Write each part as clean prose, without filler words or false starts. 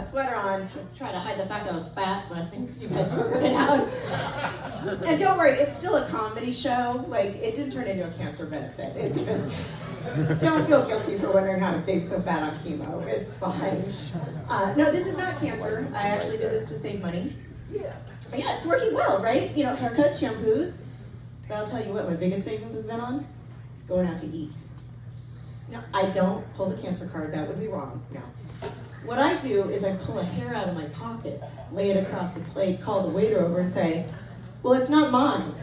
sweater on, try to hide the fact that I was fat, but I think you guys figured it out. And don't worry, it's still a comedy show. Like, it didn't turn into a cancer benefit. It's been, don't feel guilty for wondering how I stayed so fat on chemo. It's fine. No, this is not cancer. I actually did this to save money. But yeah, it's working well, right? You know, haircuts, shampoos. But I'll tell you what, my biggest savings has been on going out to eat. No, I don't pull the cancer card. That would be wrong. No. What I do is I pull a hair out of my pocket, lay it across the plate, call the waiter over and say, well, it's not mine.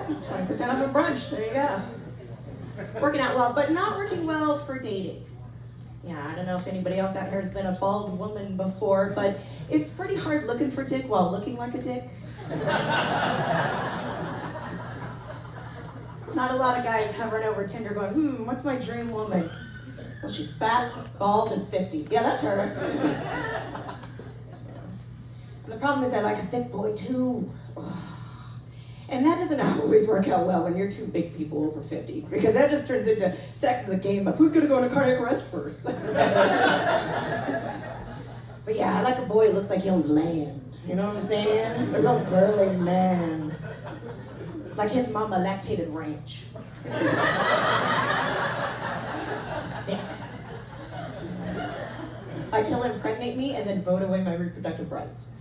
20% off a brunch. There you go. Working out well, but not working well for dating. Yeah, I don't know if anybody else out here has been a bald woman before, but it's pretty hard looking for dick while looking like a dick. Not a lot of guys hovering over Tinder going, what's my dream woman? Well, she's fat, bald, and 50. Yeah, that's her. And the problem is I like a thick boy, too. And that doesn't always work out well when you're two big people over 50, because that just turns into sex as a game of who's going to go into cardiac arrest first. But yeah, I like a boy who looks like he owns land. You know what I'm saying? A real burly man. Like his mama lactated ranch. Yeah. Like he'll impregnate me and then vote away my reproductive rights.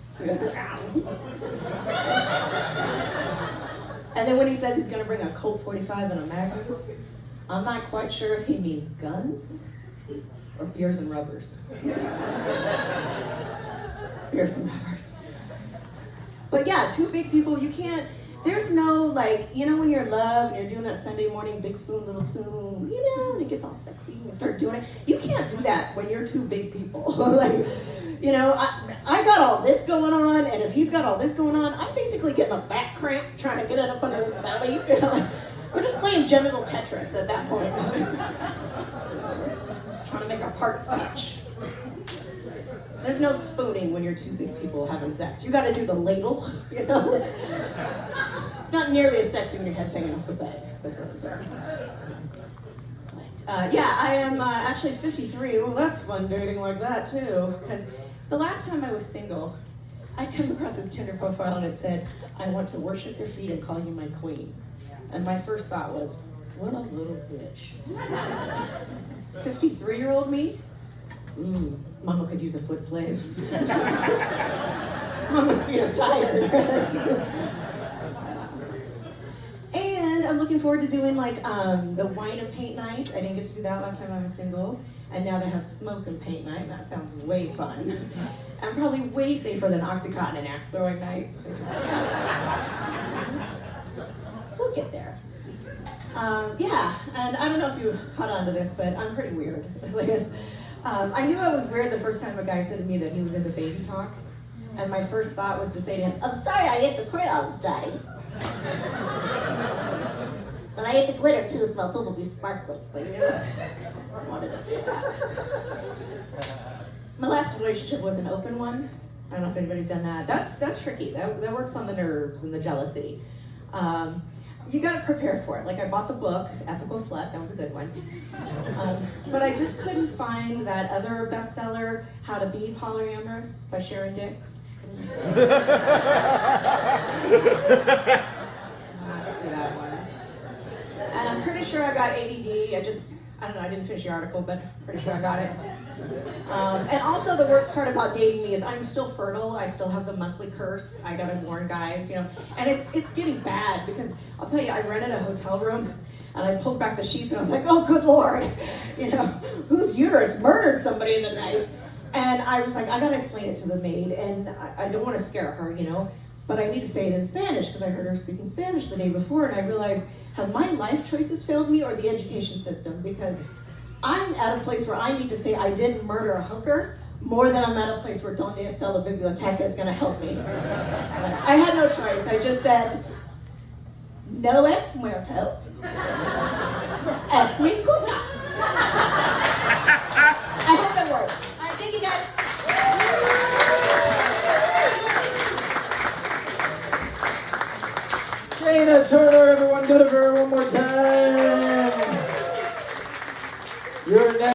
And then when he says he's going to bring a Colt 45 and a Magnum, I'm not quite sure if he means guns or beers and rubbers. Beers and rubbers. But yeah, two big people, you can't, there's no, like, you know when you're in love and you're doing that Sunday morning big spoon, little spoon, you know, and it gets all sexy and you start doing it. You can't do that when you're two big people. Like, you know, I got all this going on, and if he's got all this going on, I'm basically getting a back cramp trying to get it up under his belly. You know, like, we're just playing genital Tetris at that point. Just trying to make our parts touch. There's no spooning when you're two big people having sex. You got to do the ladle, you know. It's not nearly as sexy when your head's hanging off the bed. Yeah, I am actually 53. Well, that's fun dating like that too. Because the last time I was single, I came across his Tinder profile and it said, "I want to worship your feet and call you my queen." And my first thought was, what a little bitch. 53-year-old me? Mama could use a foot slave. Mama's feet are tired. And I'm looking forward to doing like the wine and paint night. I didn't get to do that last time I was single. And now they have smoke and paint night. That sounds way fun. And probably way safer than Oxycontin and axe throwing night. We'll get there. Yeah, and I don't know if you caught on to this, but I'm pretty weird. I knew I was weird the first time a guy said to me that he was into baby talk. And my first thought was to say to him, "I'm sorry I ate the crayons, Daddy. But I ate the glitter too, so my poop will be sparkling." But you know, I wanted to say that. My last relationship was an open one. I don't know if anybody's done that. That's tricky. That works on the nerves and the jealousy. You got to prepare for it. Like I bought the book, Ethical Slut. That was a good one. But I just couldn't find that other bestseller, How to Be Polyamorous by Sharon Dix. Not see that one. And I'm pretty sure I got ADD. I don't know, I didn't finish the article, but pretty sure I got it. And also the worst part about dating me is I'm still fertile. I still have the monthly curse. I gotta warn guys, you know. And it's getting bad because I'll tell you, I rented a hotel room and I pulled back the sheets and I was like, oh, good Lord, you know, whose uterus murdered somebody in the night? And I was like, I gotta explain it to the maid, and I don't want to scare her, you know, but I need to say it in Spanish because I heard her speaking Spanish the day before, and I realized, have my life choices failed me or the education system? Because I'm at a place where I need to say I didn't murder a hooker more than I'm at a place where Donde está la biblioteca is going to help me. I had no choice. I just said, no es muerto, es mi puta.